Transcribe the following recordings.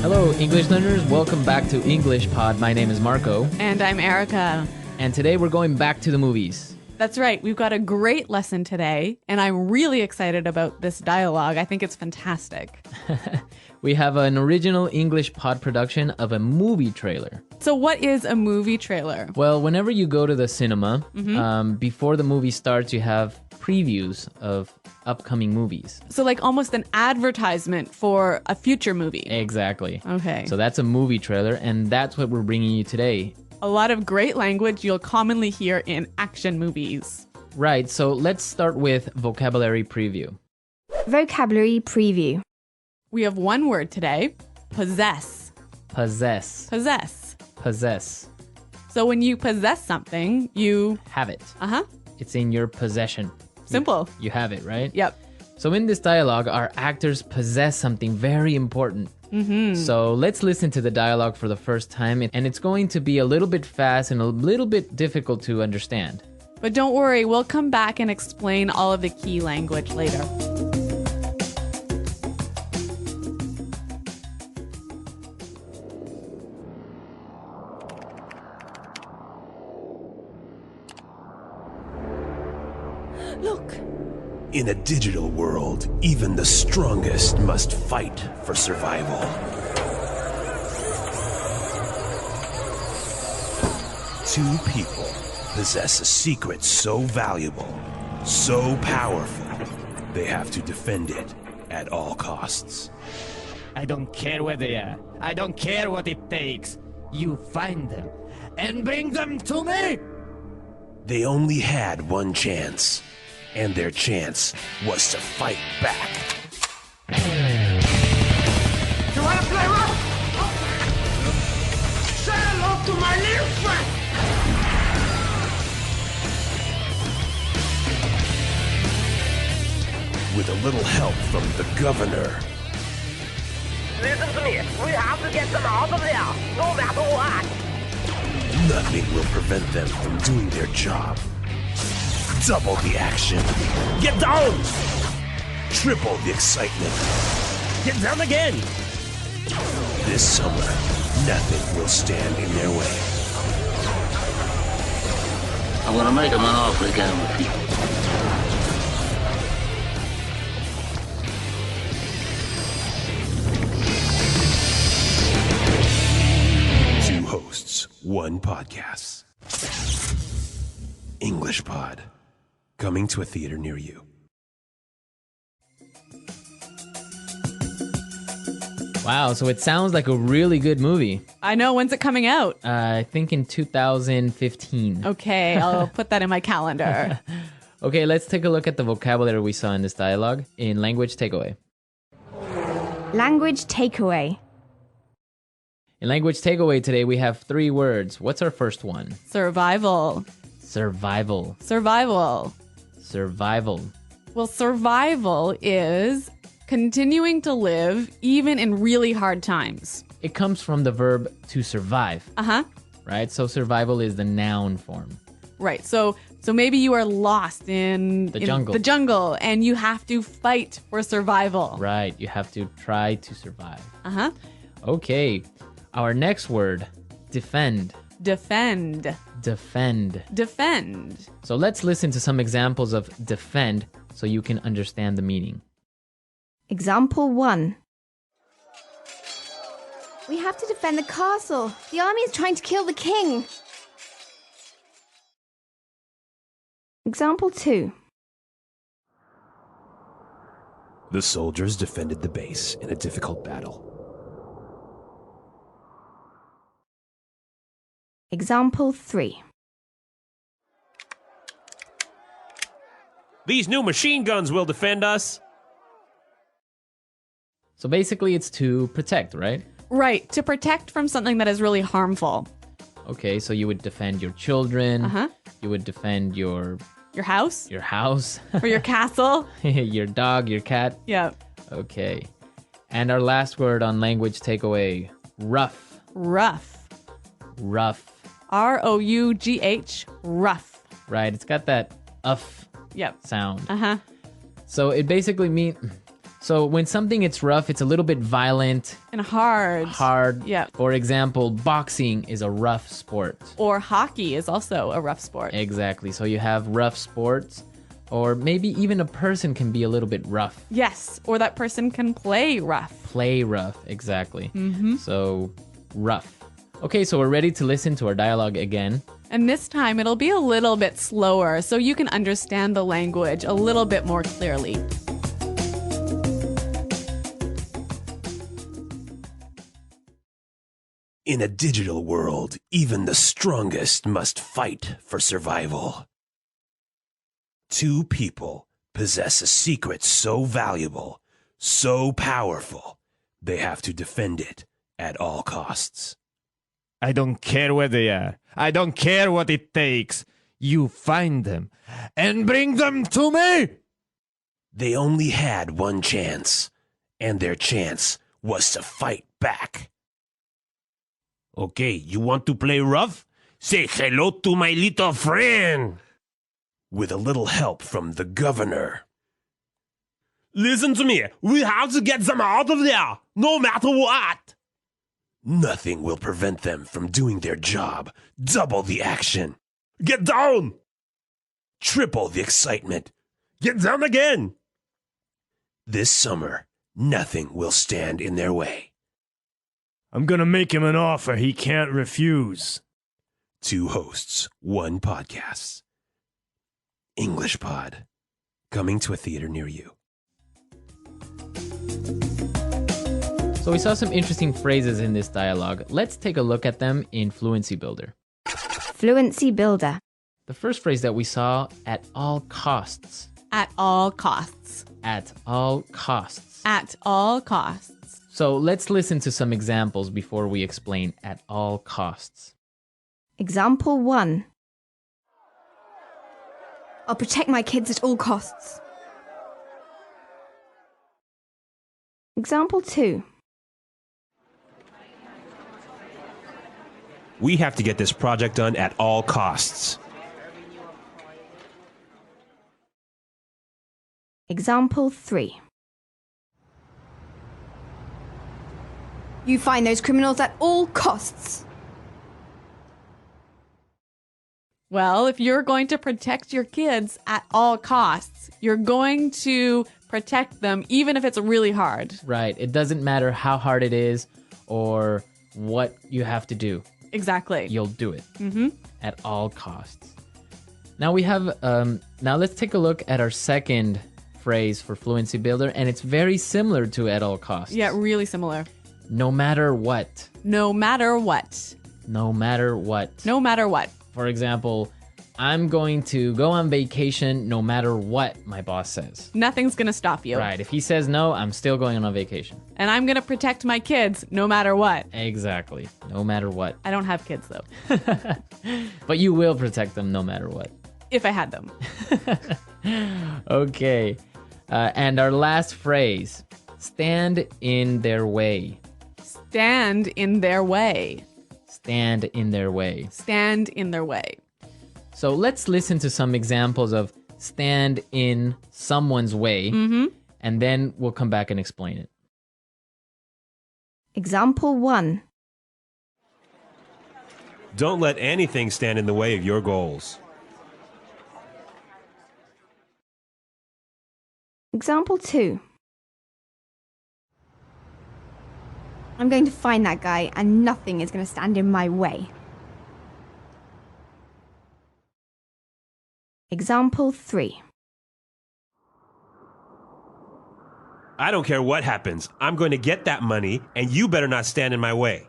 Hello, English learners. Welcome back to English Pod. My name is Marco. And I'm Erica. And today we're going back to the movies. That's right. We've got a great lesson today, and I'm really excited about this dialogue. I think it's fantastic. We have an original English Pod production of a movie trailer. So what is a movie trailer? Well, whenever you go to the cinema, before the movie starts, you have previews of upcoming movies. So like almost an advertisement for a future movie. Exactly. Okay. So that's a movie trailer, and that's what we're bringing you today. A lot of great language you'll commonly hear in action movies. Right, so let's start with vocabulary preview. Vocabulary preview. We have one word today, possess. Possess. Possess. Possess. So when you possess something, you... Have it. Uh-huh. It's in your possession. Simple. You have it, right? Yep. So in this dialogue, our actors possess something very important. So let's listen to the dialogue for the first time, and it's going to be a little bit fast and a little bit difficult to understand. But don't worry, we'll come back and explain all of the key language later. Look. In a digital world, even the strongest must fight for survival. Two people possess a secret so valuable, so powerful, they have to defend it at all costs. I don't care where they are. I don't care what it takes. You find them and bring them to me! They only had one chance, and their chance was to fight back. You wanna play rough? Say hello to my little friend! With a little help from the governor, Listen to me. We have to get them out of there, no matter what. nothing will prevent them from doing their job. Double the action. Get down! Triple the excitement. Get down again! This summer, nothing will stand in their way. I'm gonna make him an offer again with you. Two hosts, one podcast. English Pod. Coming to a theater near you. Wow, so it sounds like a really good movie. I know, when's it coming out? I think in 2015. Okay, I'll put that in my calendar. Okay, let's take a look at the vocabulary we saw in this dialogue in Language Takeaway. Language takeaway. In Language Takeaway today, we have three words. What's our first one? Survival. Survival. Survival. Survival. Well, survival is continuing to live even in really hard times. It comes from the verb to survive, Uh-huh. right? So survival is the noun form. Right. So maybe you are lost in jungle. the jungle and you have to fight for survival. Right, you have to try to survive. Uh-huh. Okay, our next word, defend. Defend. Defend. Defend. So let's listen to some examples of defend so you can understand the meaning. Example 1. We have to defend the castle. The army is trying to kill the king. Example 2. The soldiers defended the base in a difficult battle. Example 3. These new machine guns will defend us. So basically it's to protect, right? Right. To protect from something that is really harmful. Okay, so you would defend your children. Uh-huh. You would defend your Your house? house, Or your castle? your dog, your cat. Yeah. Okay. And our last word on Language Takeaway, rough. Rough. Rough. R-O-U-G-H. Rough. Right, it's got that uff Yep. sound. Uh-huh. So it basically means So when something it's rough, it's a little bit violent, And hard. hard. Yeah. For example, boxing is a rough sport. Or hockey is also a rough sport. Exactly. So you have rough sports, or maybe even a person can be a little bit rough. Yes. Or that person can play rough. Play rough, exactly. So rough. Okay, so we're ready to listen to our dialogue again. And this time it'll be a little bit slower so you can understand the language a little bit more clearly. In a digital world, even the strongest must fight for survival. Two people possess a secret so valuable, so powerful, they have to defend it at all costs. I don't care where they are. I don't care what it takes. You find them and bring them to me. They only had one chance, and their chance was to fight back. Okay, you want to play rough? Say hello to my little friend. With a little help from the governor. Listen to me. We have to get them out of there, no matter what. Nothing will prevent them from doing their job. Double the action. Get down. Triple the excitement. Get down again. This summer, nothing will stand in their way. I'm gonna make him an offer he can't refuse. Two hosts, one podcast. English Pod. Coming to a theater near you. So we saw some interesting phrases in this dialogue. Let's take a look at them in Fluency Builder. Fluency Builder. The first phrase that we saw, at all costs. At all costs. At all costs. At all costs. So let's listen to some examples before we explain at all costs. Example 1. I'll protect my kids at all costs. Example 2. We have to get this project done at all costs. Example 3. You find those criminals at all costs. Well, if you're going to protect your kids at all costs, you're going to protect them even if it's really hard. Right. It doesn't matter how hard it is or what you have to do. Exactly. You'll do it at all costs. Now we have, now let's take a look at our second phrase for Fluency Builder, and it's very similar to at all costs. Yeah, really similar. No matter what. No matter what. No matter what. No matter what. For example, I'm going to go on vacation no matter what my boss says. Nothing's going to stop you. Right. If he says no, I'm still going on vacation. And I'm going to protect my kids no matter what. Exactly. No matter what. I don't have kids, though. But you will protect them no matter what. If I had them. Okay. And our last phrase, stand in their way. Stand in their way. Stand in their way. Stand in their way. So let's listen to some examples of stand in someone's way, and then we'll come back and explain it. Example 1. Don't let anything stand in the way of your goals. Example 2. I'm going to find that guy and nothing is going to stand in my way. Example 3. I don't care what happens. I'm going to get that money, and you better not stand in my way.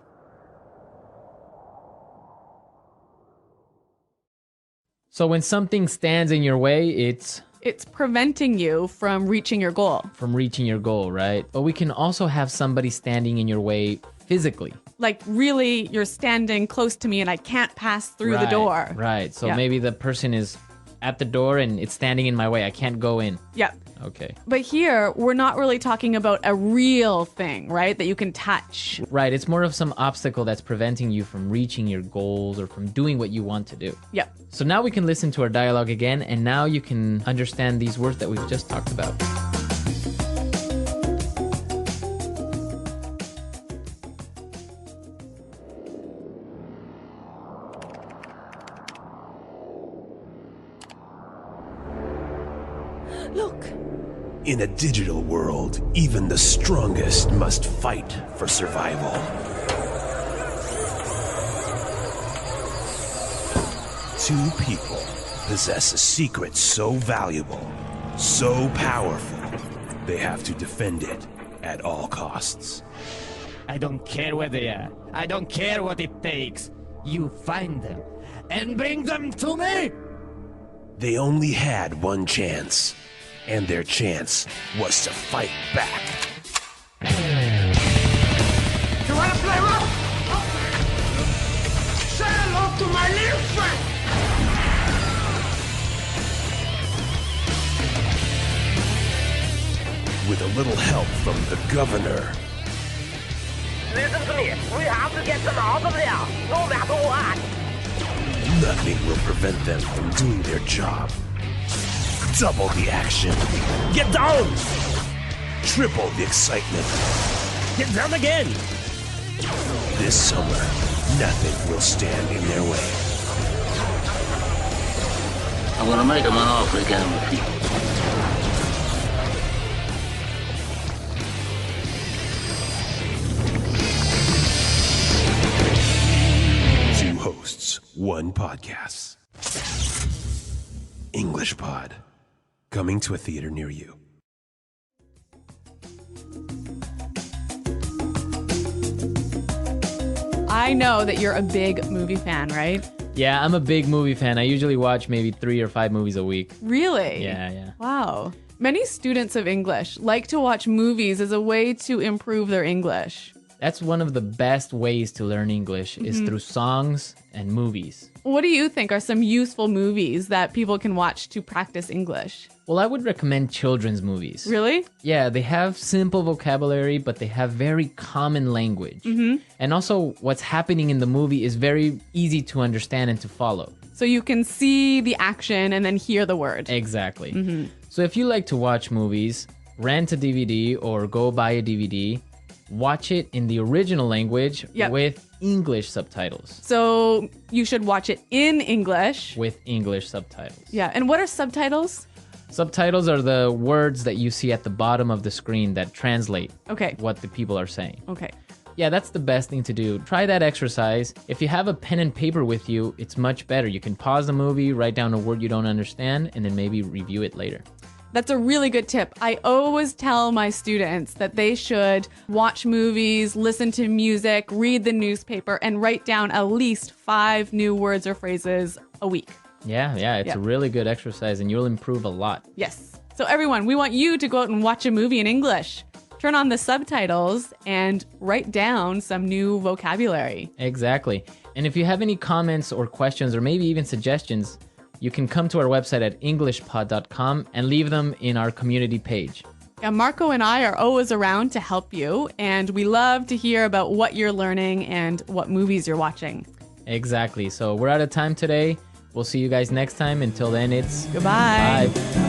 So when something stands in your way, it's It's preventing you from reaching your goal. from reaching your goal, right? But we can also have somebody standing in your way physically. Like, really, you're standing close to me and I can't pass through the Right, door. Right. So Yeah. maybe the person is at the door and it's standing in my way. I can't go in. Yeah. Okay. But here, we're not really talking about a real thing, right? That you can touch. Right. It's more of some obstacle that's preventing you from reaching your goals or from doing what you want to do. Yeah. So now we can listen to our dialogue again, and now you can understand these words that we've just talked about. Look. In a digital world, even the strongest must fight for survival. Two people possess a secret so valuable, so powerful, they have to defend it at all costs. I don't care where they are. I don't care what it takes. You find them and bring them to me! They only had one chance, and their chance was to fight back. You wanna play rough? Say hello to my little friend! With a little help from the governor, Listen to me. We have to get them out of there, no matter what. nothing will prevent them from doing their job. Double the action. Get down! Triple the excitement. Get down again! This summer, nothing will stand in their way. I'm gonna make him an offer again with you. Two hosts, one podcast. English Pod. Coming to a theater near you. I know that you're a big movie fan, right? Yeah, I'm a big movie fan. I usually watch maybe 3 or 5 movies a week. Really? Yeah. Wow. Many students of English like to watch movies as a way to improve their English. That's one of the best ways to learn English is through songs and movies. What do you think are some useful movies that people can watch to practice English? Well, I would recommend children's movies. Really? Yeah, they have simple vocabulary, but they have very common language. And also, what's happening in the movie is very easy to understand and to follow. So you can see the action and then hear the word. Exactly. So if you like to watch movies, rent a DVD or go buy a DVD, watch it in the original language with English subtitles. So you should watch it in English. With English subtitles. Yeah. And what are subtitles? Subtitles are the words that you see at the bottom of the screen that translate Okay. what the people are saying. Okay. Yeah, that's the best thing to do. Try that exercise. If you have a pen and paper with you, it's much better. You can pause the movie, write down a word you don't understand, and then maybe review it later. That's a really good tip. I always tell my students that they should watch movies, listen to music, read the newspaper, and write down at least 5 new words or phrases a week. Yeah, it's a really good exercise, and you'll improve a lot. Yes. So everyone, we want you to go out and watch a movie in English. Turn on the subtitles and write down some new vocabulary. Exactly. And if you have any comments or questions or maybe even suggestions, you can come to our website at englishpod.com and leave them in our community page. Yeah, Marco and I are always around to help you, and we love to hear about what you're learning and what movies you're watching. Exactly. So we're out of time today. We'll see you guys next time. Until then, it's Goodbye. bye.